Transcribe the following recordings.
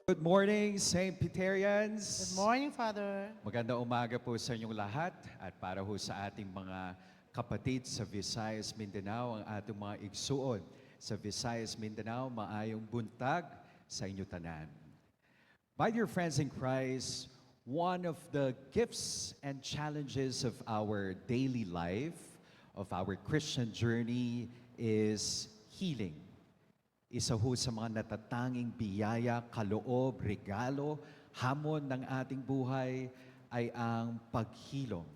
Good morning, St. Good Peterians. morning, Father. Magandang umaga po sa inyong lahat at para ho sa ating mga kapatid sa Visayas, Mindanao, ang ating mga igsuon sa Visayas, Mindanao, maayong buntag sa inyo tanan. My dear friends in Christ, one of the gifts and challenges of our daily life, of our Christian journey, is healing. Isa ho sa mga natatanging biyaya, kaloob, regalo, hamon ng ating buhay ay ang paghilom.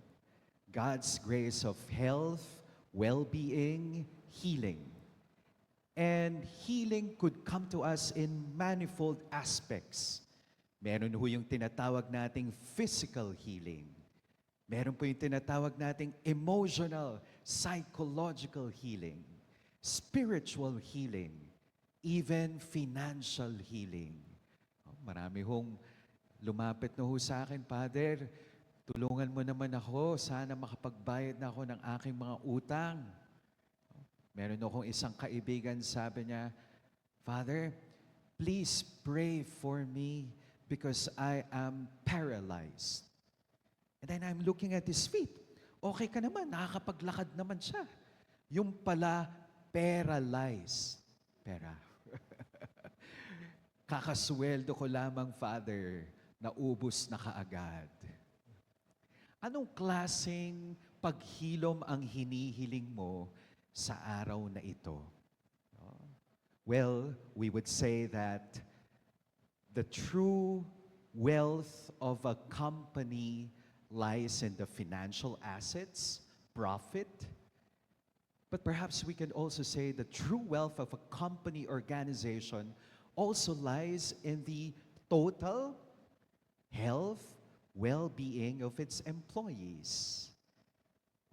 God's grace of health, well-being, healing. And healing could come to us in manifold aspects. Meron ho yung tinatawag nating physical healing. Meron po yung tinatawag nating emotional, psychological healing, spiritual healing, even financial healing. Marami hong lumapit na ho sa akin, Father, tulungan mo naman ako, sana makapagbayad na ako ng aking mga utang. Meron akong isang kaibigan, sabi niya, Father, please pray for me because I am paralyzed. And then I'm looking at his feet. Okay ka naman, nakakapaglakad naman siya. Yung pala, paralyzed. Kakasweldo ko lamang, Father, naubos na kaagad. Anong klaseng paghilom ang hinihiling mo sa araw na ito? Well, we would say that the true wealth of a company lies in the financial assets, profit, but perhaps we can also say the true wealth of a company organization also lies in the total health, well-being of its employees.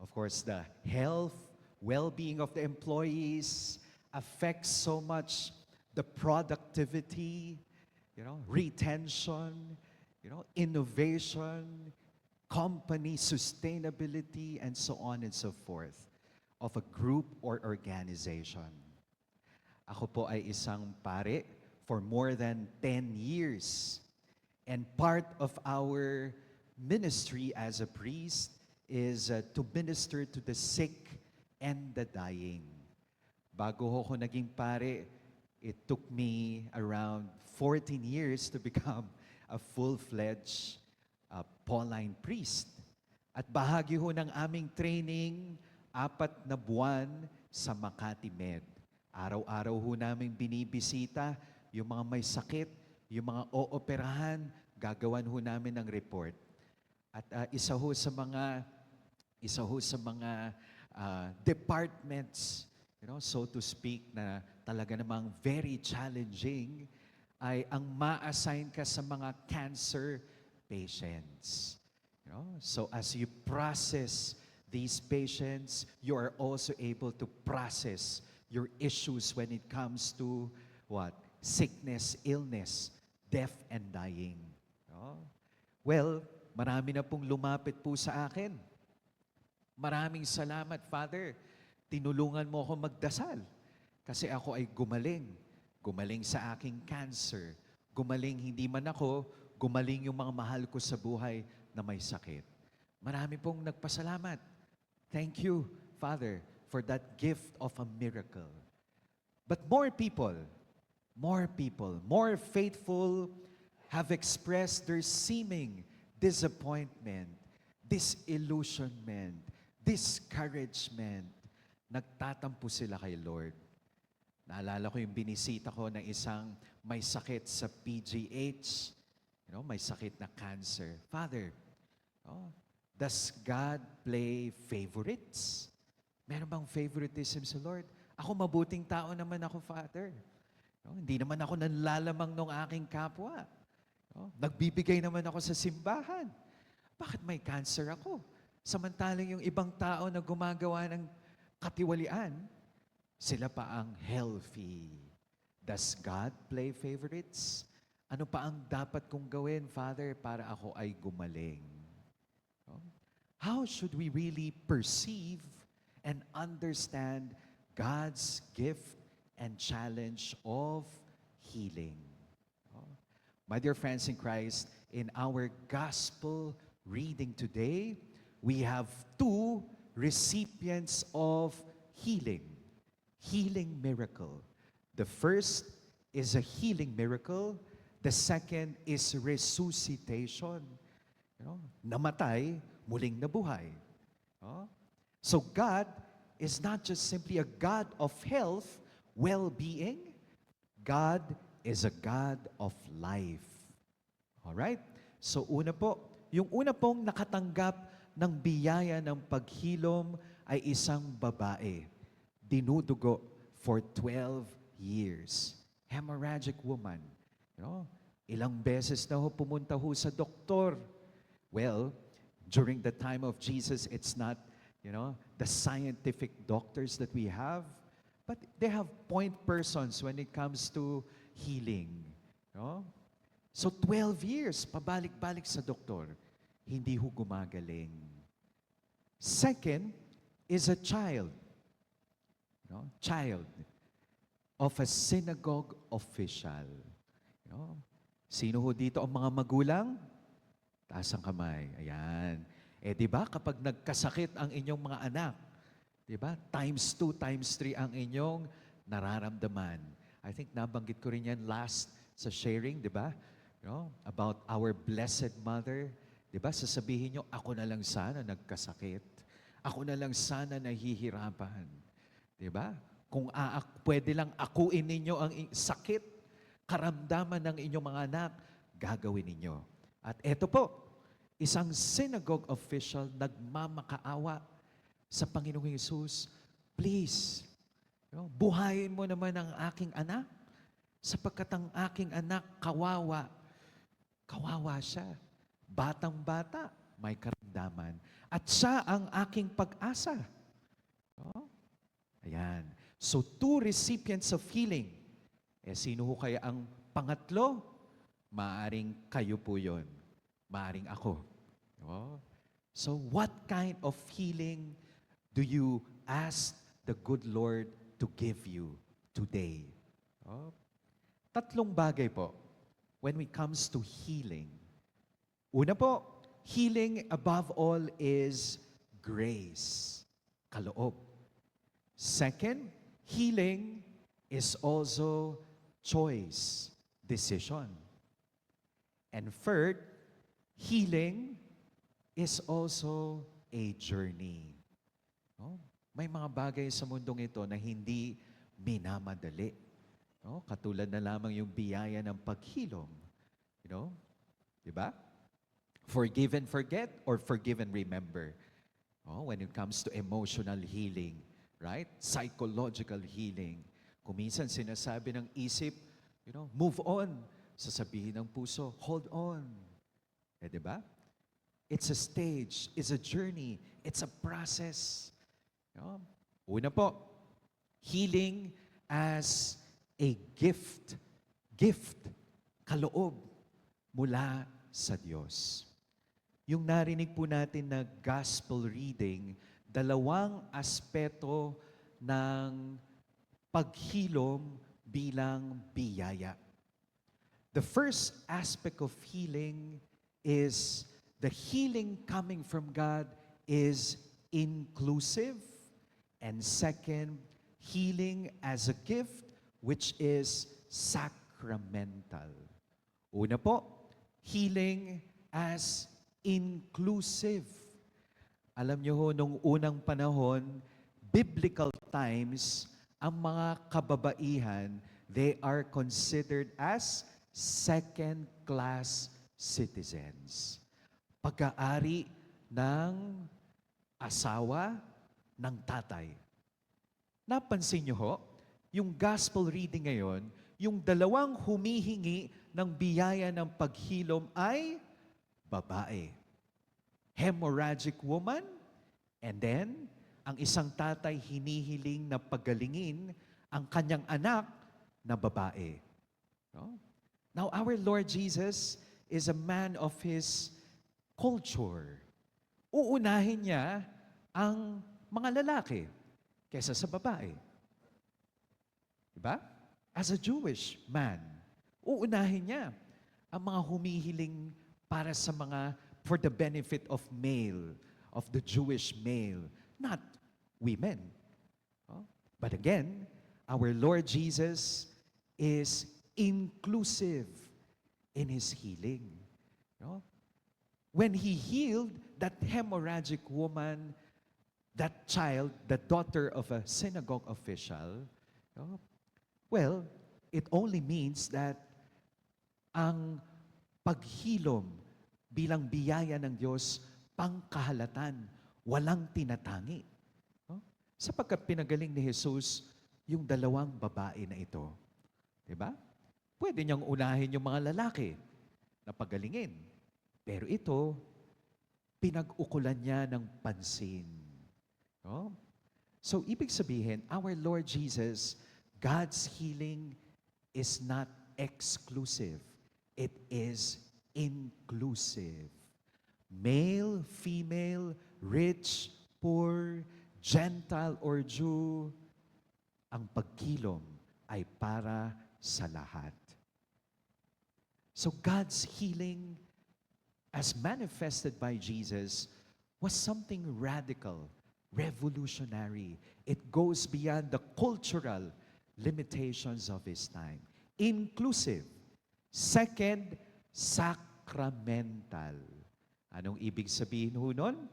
Of course, the health, well-being of the employees affects so much the productivity, retention, innovation, company sustainability, and so on and so forth of a group or organization. Ako po ay isang pare for more than 10 years. And part of our ministry as a priest is to minister to the sick and the dying. Bago ako naging pare, it took me around 14 years to become a full-fledged Pauline priest. At bahagi ho ng aming training, 4 na buwan sa Makati Med. Araw-araw ho namin binibisita yung mga may sakit, yung mga ooperahan, gagawan ho namin ng report. At isa ho sa mga departments, so to speak, na talaga namang very challenging ay ang ma-assign ka sa mga cancer patients. So as you process these patients, you are also able to process your issues when it comes to what? Sickness, illness, death, and dying. Well, marami na pong lumapit po sa akin. Maraming salamat, Father. Tinulungan mo ako magdasal. Kasi ako ay gumaling. Gumaling sa aking cancer. Gumaling hindi man ako, gumaling yung mga mahal ko sa buhay na may sakit. Marami pong nagpasalamat. Thank you, Father, for that gift of a miracle. But more people, more faithful have expressed their seeming disappointment, disillusionment, discouragement. Nagtatampo sila kay Lord. Naalala ko yung binisita ko ng isang may sakit sa PGH, may sakit na cancer. Father, does God play favorites? Meron bang favoritism sa Lord? Ako mabuting tao naman ako, Father. Hindi naman ako nanlalamang ng aking kapwa. Nagbibigay naman ako sa simbahan. Bakit may cancer ako? Samantalang yung ibang tao na gumagawa ng katiwalian, sila pa ang healthy. Does God play favorites? Ano pa ang dapat kong gawin, Father, para ako ay gumaling? How should we really perceive and understand God's gift and challenge of healing? My dear friends in Christ, in our gospel reading today, we have two recipients of healing, healing miracle. The first is a healing miracle. The second is resuscitation. Namatay, muling nabuhay. No? So God is not just simply a God of health, well-being. God is a God of life. Alright? So yung una pong nakatanggap ng biyaya ng paghilom ay isang babae. Dinudugo for 12 years. Hemorrhagic woman. Ilang beses na pumunta sa doktor. Well, during the time of Jesus, it's not, the scientific doctors that we have, but they have point persons when it comes to healing. So 12 years, pabalik-balik sa doktor, hindi gumagaling. Second is a child. Child of a synagogue official. Sino dito ang mga magulang? Taas ang kamay. Ayan. Di ba kapag nagkasakit ang inyong mga anak, di ba? Times 2, times 3 ang inyong nararamdaman. I think nabanggit ko rin yan last sa sharing, di ba? About our Blessed Mother. Di ba? Sasabihin nyo, ako na lang sana nagkasakit. Ako na lang sana nahihirapan. Di ba? Kung pwede lang akuin ninyo ang sakit, karamdaman ng inyong mga anak, gagawin ninyo. At eto po, isang synagogue official nagmamakaawa sa Panginoong Hesus, please, buhayin mo naman ang aking anak sapagkat ang aking anak kawawa. Kawawa siya. Batang-bata, may karamdaman. At siya ang aking pag-asa. Ayan. So, two recipients of healing. Sino kaya ang pangatlo? Maaring kayo po yun. Maaring ako. So, what kind of healing do you ask the good Lord to give you today? Tatlong bagay po when it comes to healing. Una po, healing above all is grace, kaloob. Second, healing is also choice, decision. And third, healing is also a journey. May mga bagay sa mundong ito na hindi minamadali. Katulad na lamang yung biyaya ng paghilom. Diba? Forgive and forget or forgive and remember. When it comes to emotional healing, right? Psychological healing. Kung minsan sinasabi ng isip, move on. Sasabihin ng puso, hold on. Diba? It's a stage, it's a journey, it's a process. Una po, healing as a gift. Gift, kaloob mula sa Diyos. Yung narinig po natin na gospel reading, dalawang aspeto ng paghilom bilang biyaya. The first aspect of healing is the healing coming from God is inclusive. And second, healing as a gift, which is sacramental. Una po, healing as inclusive. Alam niyo nung unang panahon, biblical times, ang mga kababaihan, they are considered as second-class citizens. Pag-aari ng asawa ng tatay. Napansin niyo yung gospel reading ngayon, yung dalawang humihingi ng biyaya ng paghilom ay babae. Hemorrhagic woman, and then, ang isang tatay hinihiling na pagalingin ang kanyang anak na babae. Now, our Lord Jesus is a man of His culture. Uunahin niya ang mga lalaki kaysa sa babae. Diba? As a Jewish man, uunahin niya ang mga humihiling para sa for the benefit of the Jewish male, not women. Oh, but again, our Lord Jesus is inclusive in His healing. No? When He healed that hemorrhagic woman, that child, the daughter of a synagogue official, no? Well, it only means that ang paghilom bilang biyaya ng Diyos, pangkahalatan, walang tinatangi. No? Sapagkat pinagaling ni Jesus yung dalawang babae na ito. Diba? Pwede niyang unahin yung mga lalaki na pagalingin. Pero ito, pinag-ukulan niya ng pansin. No? So, ibig sabihin, our Lord Jesus, God's healing is not exclusive. It is inclusive. Male, female, rich, poor, Gentile or Jew, ang pagkilom ay para sa lahat. So God's healing, as manifested by Jesus, was something radical, revolutionary. It goes beyond the cultural limitations of His time. Inclusive. Second, sacramental. Anong ibig sabihin ho nun?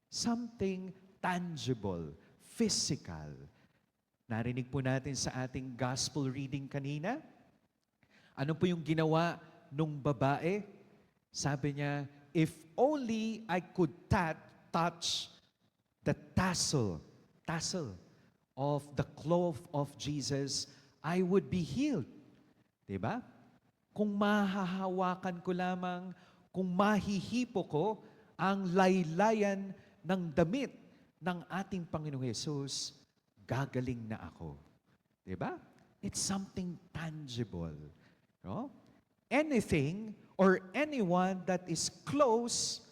Something tangible, physical. Narinig po natin sa ating gospel reading kanina. Ano po yung ginawa nung babae? Sabi niya, if only I could touch the tassel of the cloth of Jesus, I would be healed. Diba? Kung mahahawakan ko lamang, kung mahihipo ko ang laylayan ng damit ng ating Panginoong Hesus, gagaling na ako. Diba? It's something tangible. No? Anything or anyone that is close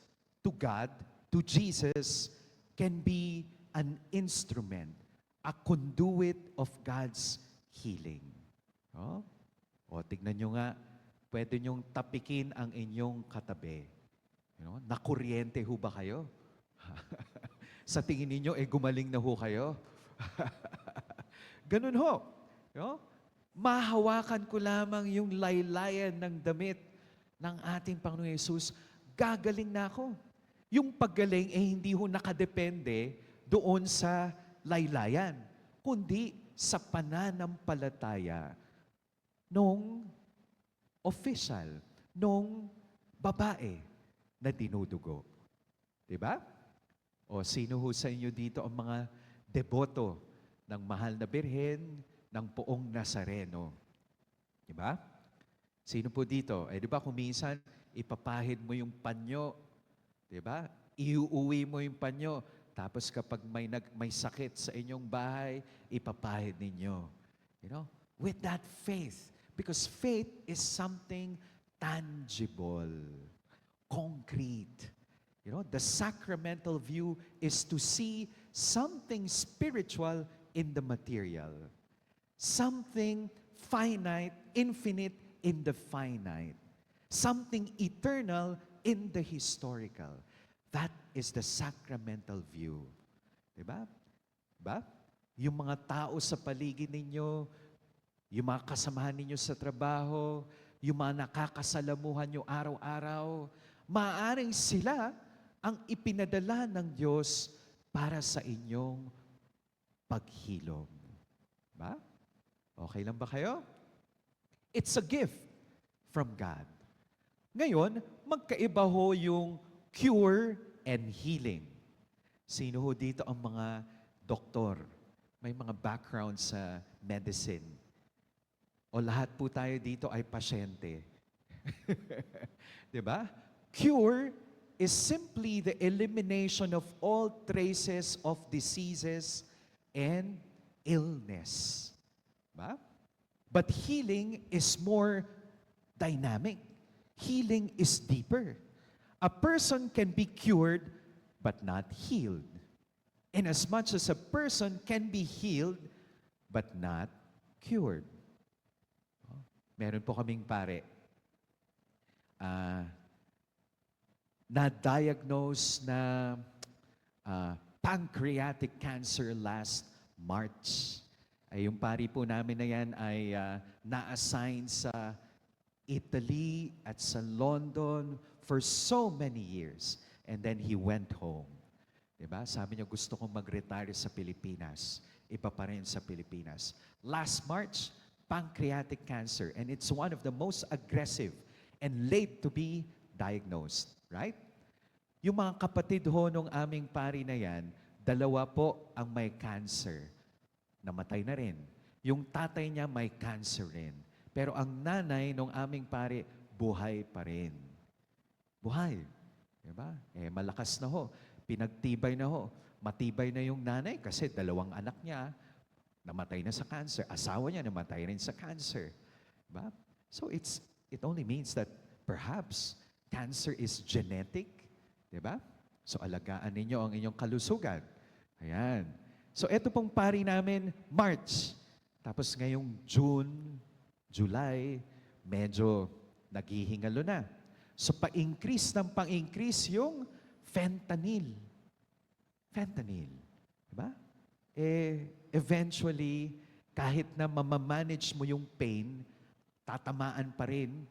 to God, to Jesus, can be an instrument, a conduit of God's healing. No? O, tignan nyo nga, pwede nyong tapikin ang inyong katabi. You know, nakuryente ho ba kayo? Sa tingin ninyo, gumaling na ho kayo? Ganun ho. You know? Mahawakan ko lamang yung laylayan ng damit ng ating Panginoon Yesus, gagaling na ako. Yung paggaling hindi ho nakadepende doon sa laylayan, kundi sa pananampalataya nung official, nung babae na dinudugo. Diba? O sino ho sa inyo dito ang mga deboto ng mahal na birhen ng Poong Nazareno? Diba? Sino po dito? Diba kung minsan ipapahid mo yung panyo, diba? Iuuwi mo yung panyo, tapos kapag may sakit sa inyong bahay, ipapahid ninyo. You know? With that faith. Because faith is something tangible, concrete. You know, the sacramental view is to see something spiritual in the material. Something finite, infinite in the finite. Something eternal in the historical. That is the sacramental view. Diba? Diba? Yung mga tao sa paligid ninyo, yung mga kasamahan ninyo sa trabaho, yung mga nakakasalamuhan nyo araw-araw, maaaring sila ang ipinadala ng Diyos para sa inyong paghilom. Ba? Okay lang ba kayo? It's a gift from God. Ngayon, magkaiba ho yung cure and healing. Sino ho dito ang mga doktor? May mga background sa medicine. O lahat po tayo dito ay pasyente. Diba? Cure is simply the elimination of all traces of diseases and illness. Diba? But healing is more dynamic. Healing is deeper. A person can be cured but not healed. Inasmuch as a person can be healed but not cured. Meron po kaming pare. ah, na-diagnose na pancreatic cancer last March. Ay, yung pari po namin na yan ay na-assign sa Italy at sa London for so many years. And then he went home. Diba? Sabi niya, gusto kong mag-retire sa Pilipinas. Iba pa rin sa Pilipinas. Last March, pancreatic cancer. And it's one of the most aggressive and late to be diagnosed. Right? Yung mga kapatid ho nung aming pari na yan, dalawa po ang may cancer. Namatay na rin. Yung tatay niya may cancer rin. Pero ang nanay nung aming pari, buhay pa rin. Buhay. Diba? Malakas na ho. Pinagtibay na ho. Matibay na yung nanay kasi dalawang anak niya namatay na sa cancer. Asawa niya namatay rin sa cancer. Diba? So it only means that perhaps cancer is genetic. Diba? So alagaan ninyo ang inyong kalusugan. Ayan. So ito pong pari namin, March. Tapos ngayong June, July, medyo naghihingalo na. So pa-increase ng pa-increase yung fentanyl. Fentanyl. Diba? Eventually, kahit na mamamanage mo yung pain, tatamaan pa rin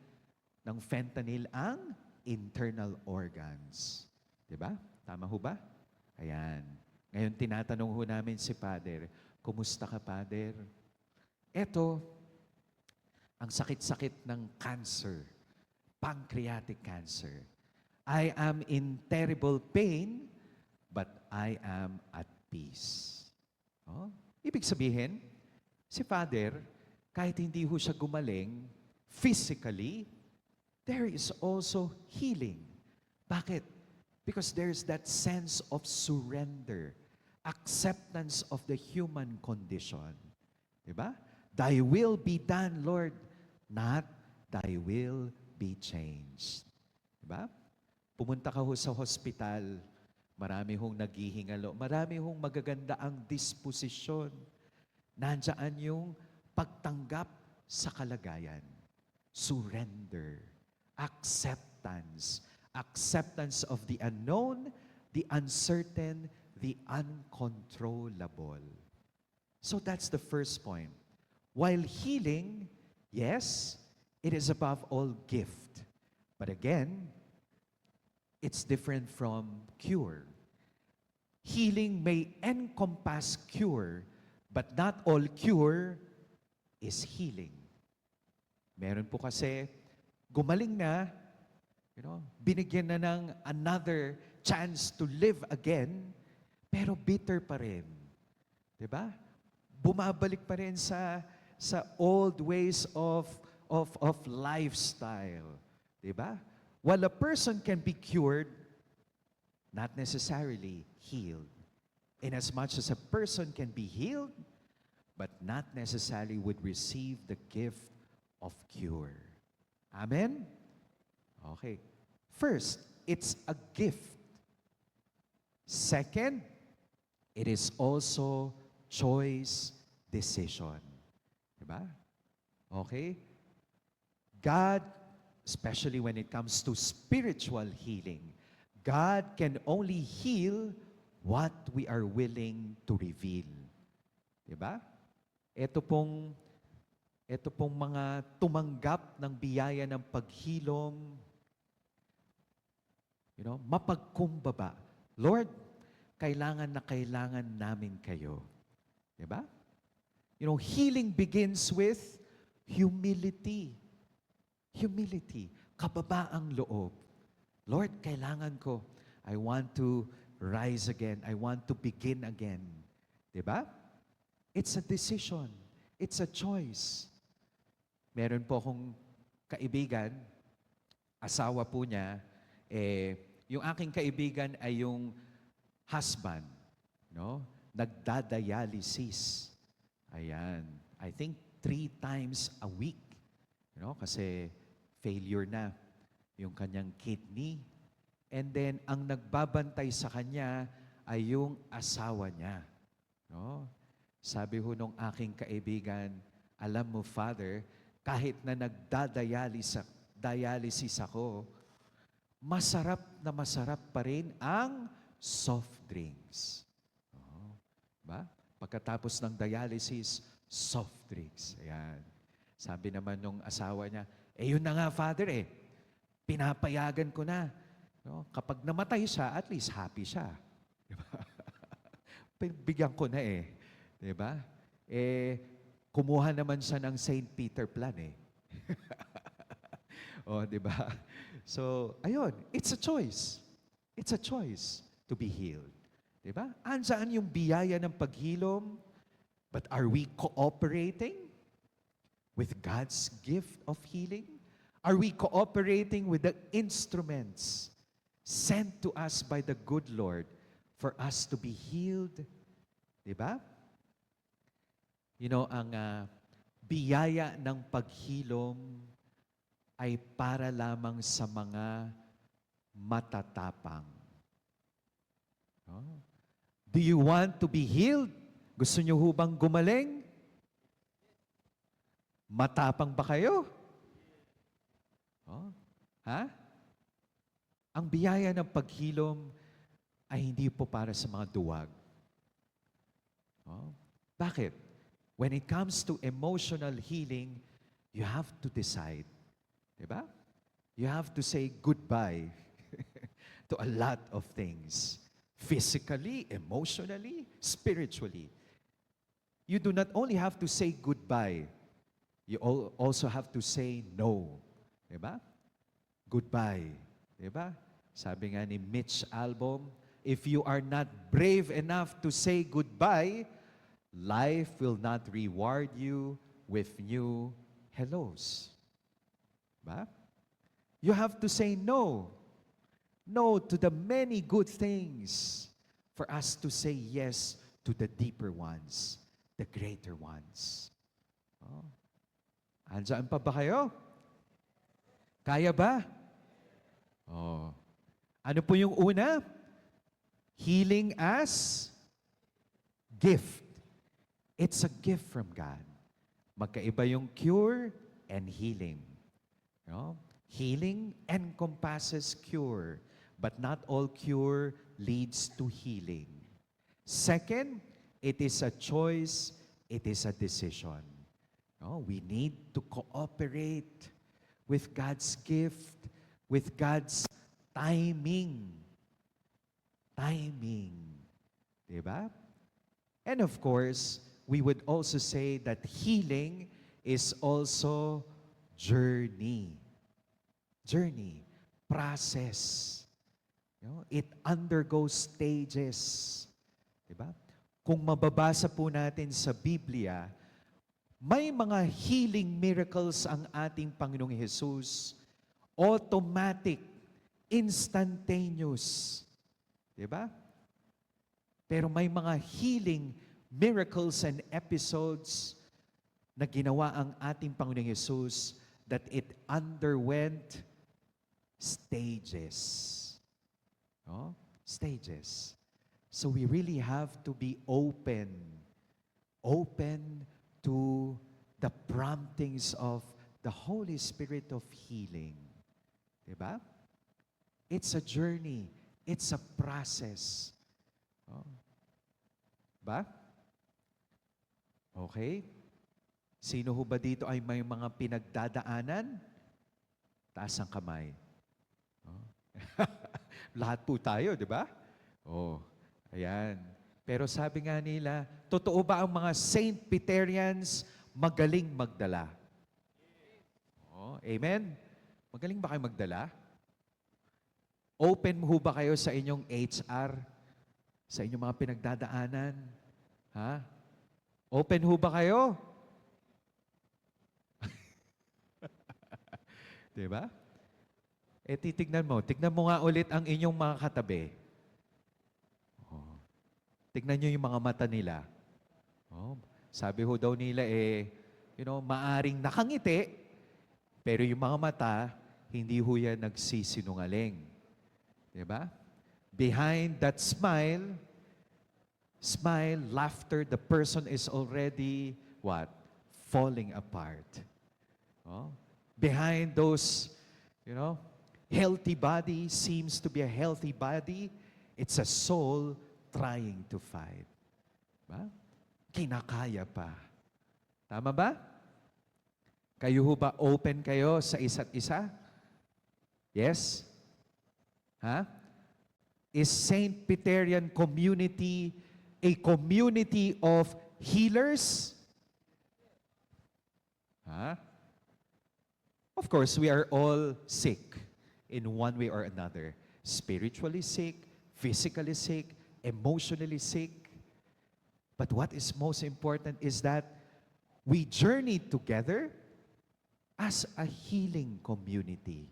ng fentanyl ang internal organs. Diba? Tama ho ba? Ayan. Ngayon, tinatanong ho namin si Father, kumusta ka, Father? Eto, ang sakit-sakit ng cancer, pancreatic cancer. I am in terrible pain, but I am at peace. Oh? Ibig sabihin, si Father, kahit hindi ho siya gumaling, physically, there is also healing. Bakit? Because there's that sense of surrender, acceptance of the human condition. Diba? Thy will be done, Lord, not thy will be changed. Diba? Pumunta ka ho sa hospital, marami hong naghihingalo, marami hong magaganda ang disposisyon. Nandiyan yung pagtanggap sa kalagayan. Surrender. Acceptance. Acceptance of the unknown, the uncertain, the uncontrollable. So that's the first point. While healing, yes, it is above all gift. But again, it's different from cure. Healing may encompass cure, but not all cure is healing. Meron po kasi, gumaling na, binigyan na ng another chance to live again, pero bitter pa rin. Diba? Bumabalik pa rin sa old ways of lifestyle. Diba? While a person can be cured, not necessarily healed. Inasmuch as a person can be healed, but not necessarily would receive the gift of cure. Amen? Okay. First, it's a gift. Second, it is also choice decision. Diba? Okay? God, especially when it comes to spiritual healing, God can only heal what we are willing to reveal. Diba? Ito pong mga tumanggap ng biyaya ng paghilom, mapagkumbaba. Lord, kailangan namin kayo. Diba? Healing begins with humility. Humility. Kababaang loob. Lord, kailangan ko. I want to rise again. I want to begin again. Diba? It's a decision. It's a choice. Meron po akong kaibigan, asawa po niya, yung aking kaibigan ay yung husband, nagdadialysis. Ayan. I think 3 times a week. Kasi failure na yung kanyang kidney. And then, ang nagbabantay sa kanya ay yung asawa niya. Sabi ho nung aking kaibigan, alam mo, Father, kahit na nagdadialysis dialysis ako, masarap pa rin ang soft drinks. Oh, ba? Pagkatapos ng dialysis, soft drinks. Ayan. Sabi naman nung asawa niya, yun na nga, Father, pinapayagan ko na. No? Kapag namatay siya, at least happy siya. Diba? Bigyan ko na Diba? Kumuha naman siya ng St. Peter plan O, diba? So, ayun, it's a choice. It's a choice to be healed. Diba? Andyan yung biyaya ng paghilom, but are we cooperating with God's gift of healing? Are we cooperating with the instruments sent to us by the good Lord for us to be healed? Diba? You know, ang biyaya ng paghilom ay para lamang sa mga matatapang. Oh. Do you want to be healed? Gusto niyo bang gumaling? Matapang ba kayo? Oh. Ha? Ang biyaya ng paghilom ay hindi po para sa mga duwag. Oh. Bakit? When it comes to emotional healing, you have to decide. Diba? You have to say goodbye to a lot of things. Physically, emotionally, spiritually. You do not only have to say goodbye, you also have to say no. Diba? Goodbye. Diba? Sabi nga ni Mitch Albom, if you are not brave enough to say goodbye, life will not reward you with new hellos. Diba? You have to say no. No to the many good things for us to say yes to the deeper ones, the greater ones. Oh. Andiyan pa ba kayo? Kaya ba? Oh. Ano po yung una? Healing as gift. It's a gift from God. Magkaiba yung cure and healing. No? Healing encompasses cure, but not all cure leads to healing. Second, it is a choice, it is a decision. No? We need to cooperate with God's gift, with God's timing. Timing. Diba? And of course, we would also say that healing is also journey. Journey. Process. You know, it undergoes stages. Diba? Kung mababasa po natin sa Biblia, may mga healing miracles ang ating Panginoong Jesus. Automatic. Instantaneous. Diba? Pero may mga healing miracles and episodes na ginawa ang ating Panginoong Jesus that it underwent stages. No? Stages. So we really have to be open. Open to the promptings of the Holy Spirit of healing. Diba? It's a journey. It's a process. Oh. Ba? Okay? Sino ho ba dito ay may mga pinagdadaanan? Taas ang kamay. Oh. Lahat po tayo, di ba? Oh, ayan. Pero sabi nga nila, totoo ba ang mga Saint Peterians magaling magdala? Oh, amen? Magaling ba kayo magdala? Open ho ba kayo sa inyong HR? Sa inyong mga pinagdadaanan? Ha? Open ho ba kayo? Diba? Titignan mo. Tignan mo nga ulit ang inyong mga katabi. Oh. Tignan nyo yung mga mata nila. Oh. Sabi ho daw nila maaring nakangiti, pero yung mga mata, hindi ho yan nagsisinungaling. Diba? Behind that smile, laughter, the person is already, what? Falling apart. Oh? Behind those You know? Healthy body seems to be a healthy body. It's a soul trying to fight. Ba? Kinakaya pa. Tama ba? Kayo ho ba open kayo sa isa't isa? Yes? Ha? Is Saint Peterian community a community of healers? Ha? Of course, we are all sick in one way or another. Spiritually sick, physically sick, emotionally sick. But what is most important is that we journey together as a healing community.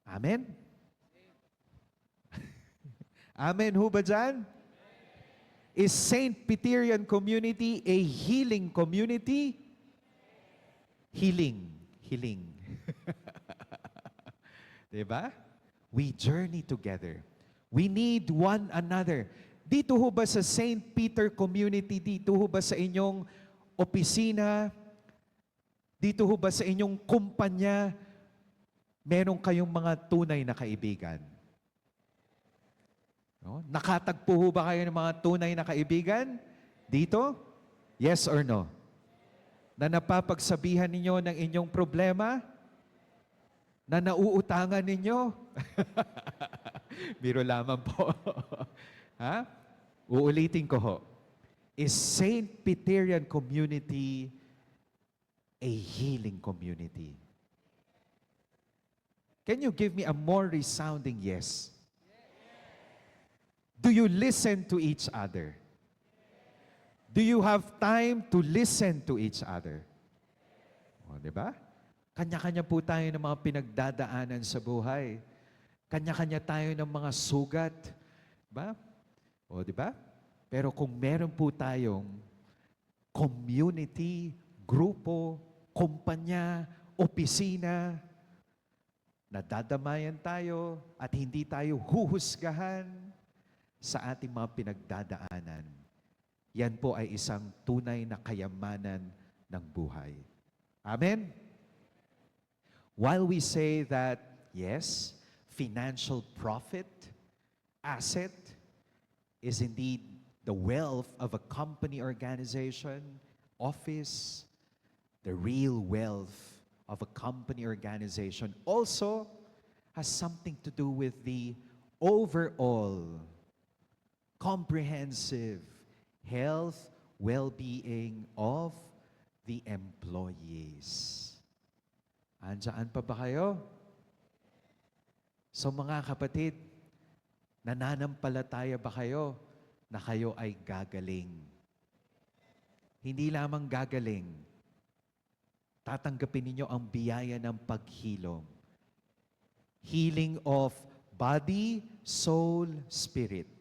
Amen? Amen ho ba dyan? Is Saint Peterian community a healing community? Healing. Healing. Diba? We journey together. We need one another. Dito ho ba sa Saint Peter community, dito ho ba sa inyong opisina, dito ho ba sa inyong kumpanya, meron kayong mga tunay na kaibigan? No? Nakatagpo ho ba kayo ng mga tunay na kaibigan? Dito? Yes or no? Na napapagsabihan ninyo ng inyong problema? Na nauutangan ninyo? Biro lamang po. Ha? Uulitin ko ho. Is Saint Peterian community a healing community? Can you give me a more resounding yes? Do you listen to each other? Do you have time to listen to each other? O, di ba? Kanya-kanya po tayo ng mga pinagdadaanan sa buhay. Kanya-kanya tayo ng mga sugat. Ba? O, di ba? Pero kung meron po tayong community, grupo, kumpanya, opisina, nadadamayan tayo at hindi tayo huhusgahan sa ating mga pinagdadaanan. Yan po ay isang tunay na kayamanan ng buhay. Amen? While we say that, yes, financial profit, asset, is indeed the wealth of a company, organization, office, the real wealth of a company, organization also has something to do with the overall comprehensive health, well-being of the employees. Andiyan pa ba kayo? So mga kapatid, nananampalataya ba kayo na kayo ay gagaling? Hindi lamang gagaling, tatanggapin ninyo ang biyaya ng paghilom. Healing of body, soul, spirit.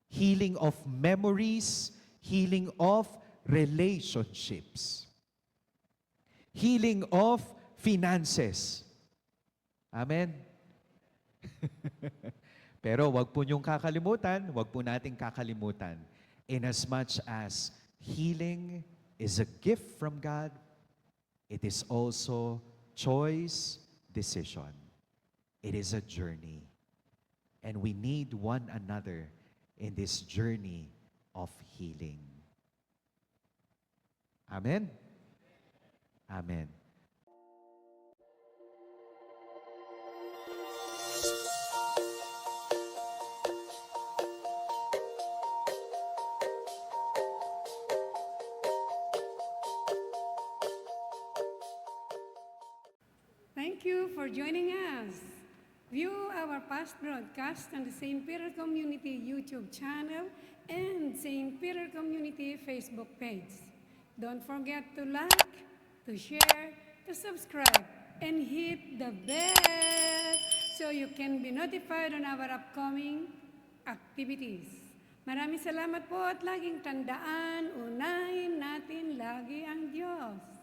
Healing of memories, healing of relationships. Healing of finances. Amen? Pero wag po niyong kakalimutan, wag po nating kakalimutan. Inasmuch as healing is a gift from God, it is also choice, decision. It is a journey. And we need one another in this journey of healing. Amen? Amen. Thank you for joining us. View our past broadcast on the St. Peter Community YouTube channel and St. Peter Community Facebook page. Don't forget to like, to share, to subscribe, and hit the bell so you can be notified on our upcoming activities. Maraming salamat po at laging tandaan, unahin natin lagi ang Diyos.